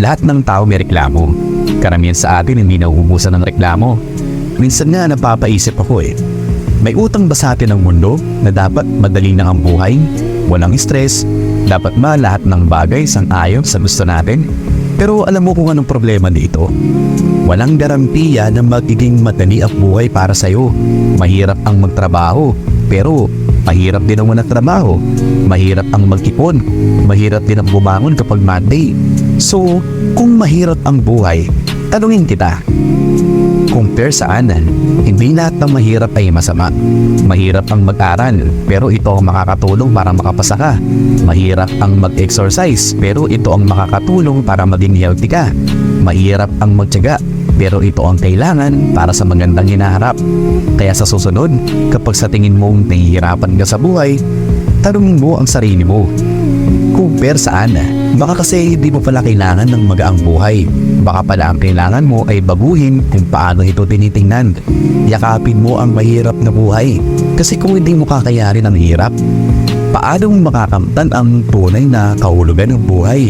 Lahat ng tao may reklamo. Karamihan sa atin hindi nauubusan ng reklamo. Minsan nga napapaisip ako may utang ba sa atin ang mundo na dapat madali na ang buhay? Walang stress, dapat ba lahat ng bagay sang-ayon sa gusto natin? Pero alam mo kung anong problema dito? Walang garantiya na magiging madali ang buhay para sa'yo. Mahirap ang magtrabaho, pero mahirap din ang walang trabaho. Mahirap ang mag-ipon, mahirap din ang bumangon kapag Monday. So, kung mahirap ang buhay, tanungin kita, compare saan? Hindi lahat ng mahirap ay masama. Mahirap ang mag-aral, pero ito ang makakatulong para makapasa ka. Mahirap ang mag-exercise, pero ito ang makakatulong para maging healthy ka. Mahirap ang magtiyaga, pero ito ang kailangan para sa magandang hinaharap. Kaya sa susunod, kapag sa tingin mong nahihirapan ka sa buhay, tanungin mo ang sarili mo, compare saan? Baka kasi hindi mo pala kailangan ng magaang buhay. Baka pala ang kailangan mo ay baguhin kung paano ito tinitingnan. Yakapin mo ang mahirap na buhay. Kasi kung hindi mo kakayarin ang hirap, paano mo makakamtan ang tunay na kahulugan ng buhay?